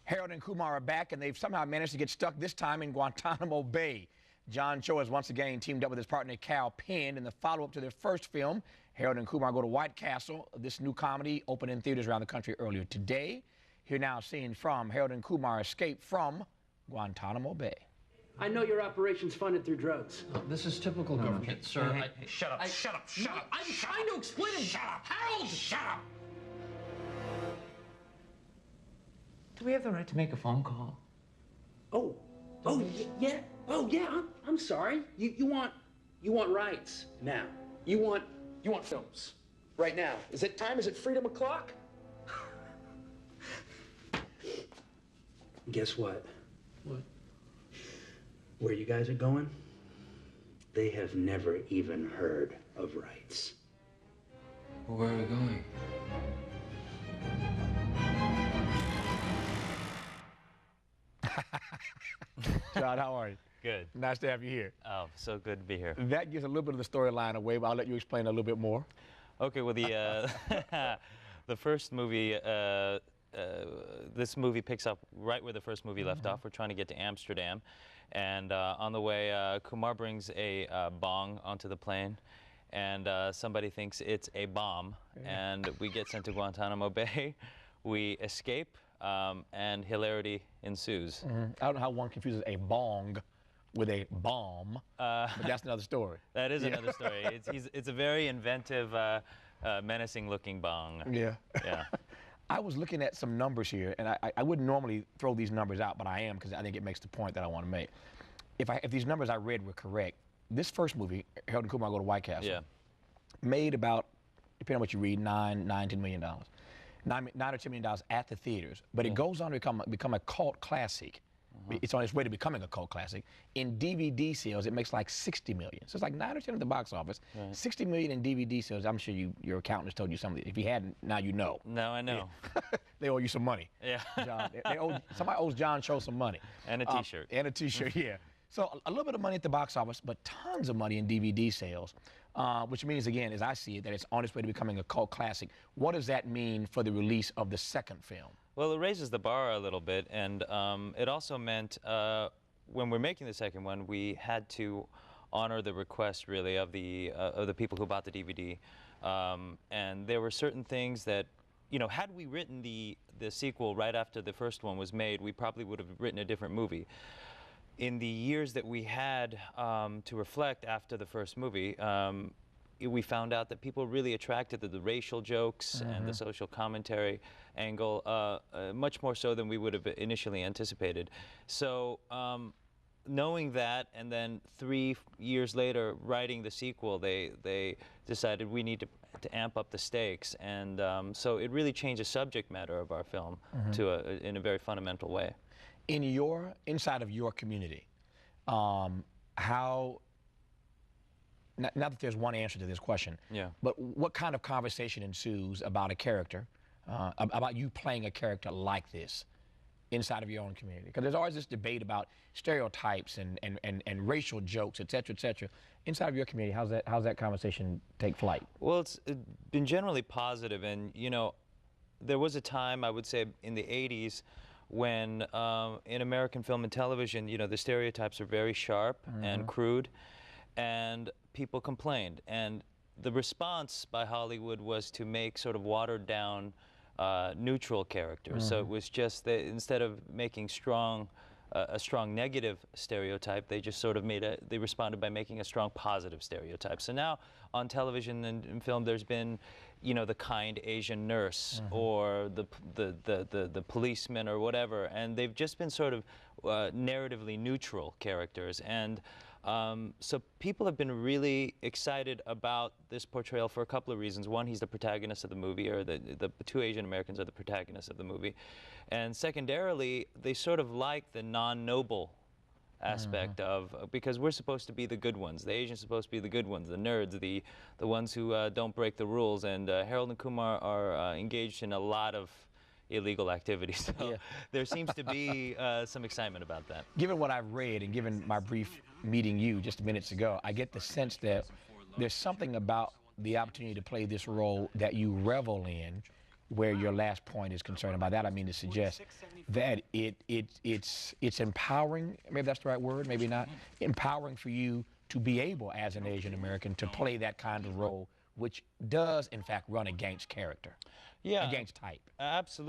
Harold and Kumar are back, and they've somehow managed to get stuck this time in Guantanamo Bay. John Cho has once again teamed up with his partner Cal Penn in the follow-up to their first film. Harold and Kumar go to White Castle. This new comedy opened in theaters around the country earlier today. Here now, scenes from Harold and Kumar escape from Guantanamo Bay. I know your operation's funded through drugs. This is typical government, sir. Hey, shut up, shut up, shut up. I'm trying to explain it. Shut up. Harold! Shut up. Do we have the right to make a phone call? Yeah. Oh, yeah. I'm sorry. You want rights now. You want films right now. Is it time? Is it freedom o'clock? Guess what? What? Where you guys are going, they have never even heard of rights. Well, where are we going? John, how are you? Good. Nice to have you here. Oh, so good to be here. That gives a little bit of the storyline away, but I'll let you explain a little bit more. Okay, well, the first movie, this movie picks up right where the first movie left off. We're trying to get to Amsterdam, and on the way, Kumar brings a bong onto the plane, and somebody thinks it's a bomb, and we get sent to Guantanamo Bay. We escape, and hilarity ensues. I don't know how one confuses a bong with a bomb, but that's another story. That is another story. It's a very inventive, menacing-looking bong. Yeah. Yeah. I was looking at some numbers here, and I wouldn't normally throw these numbers out, but I am because I think it makes the point that I want to make. If these numbers I read were correct, this first movie, Harold and Kumar Go to White Castle, made about, depending on what you read, $10 million. $9 or $10 million at the theaters, but it goes on to become a cult classic. It's on its way to becoming a cult classic. In DVD sales, it makes like 60 million. So it's like 9 or 10 at the box office. 60 million in DVD sales. I'm sure your accountant has told you something. If you hadn't, now you know. Now I know. Yeah. They owe you some money. Yeah. John, somebody owes John Cho some money. And a T-shirt. And a T-shirt, yeah. So a little bit of money at the box office, but tons of money in DVD sales, which means, again, as I see it, that it's on its way to becoming a cult classic. What does that mean for the release of the second film? Well, it raises the bar a little bit, and it also meant when we're making the second one, we had to honor the request, really, of the people who bought the DVD. And there were certain things that, you know, had we written the sequel right after the first one was made, we probably would have written a different movie. In the years that we had to reflect after the first movie, we found out that people were really attracted to the racial jokes and the social commentary angle, much more so than we would have initially anticipated. So knowing that, and then 3 years later writing the sequel, they decided we need to amp up the stakes, and so it really changed the subject matter of our film in a very fundamental way. Inside of your community, how, not that there's one answer to this question, but what kind of conversation ensues about a character, about you playing a character like this inside of your own community? Because there's always this debate about stereotypes and racial jokes, et cetera, inside of your community. How's that conversation take flight? Well, it's been generally positive, and you know, there was a time, I would say, in the 80s when in American film and television, you know, the stereotypes are very sharp and crude, and people complained. And the response by Hollywood was to make sort of watered down neutral characters. So it was just that instead of making a strong negative stereotype, they just sort of they responded by making a strong positive stereotype. So now on television and film, there's been, you know, the kind Asian nurse or the policeman or whatever, and they've just been sort of narratively neutral characters. And so people have been really excited about this portrayal for a couple of reasons. One, he's the protagonist of the movie, or the two Asian Americans are the protagonists of the movie. And secondarily, they sort of like the non-noble aspect of, because we're supposed to be the good ones. The Asians are supposed to be the good ones, the nerds, the ones who don't break the rules. And Harold and Kumar are engaged in a lot of illegal activities. So there seems to be some excitement about that. Given what I've read and given my brief meeting you just minutes ago, I get the sense that there's something about the opportunity to play this role that you revel in, where your last point is concerned. By that I mean to suggest that it's empowering, maybe that's the right word, maybe not, empowering for you to be able, as an Asian American, to play that kind of role, which does in fact run against character, against type. Absolutely.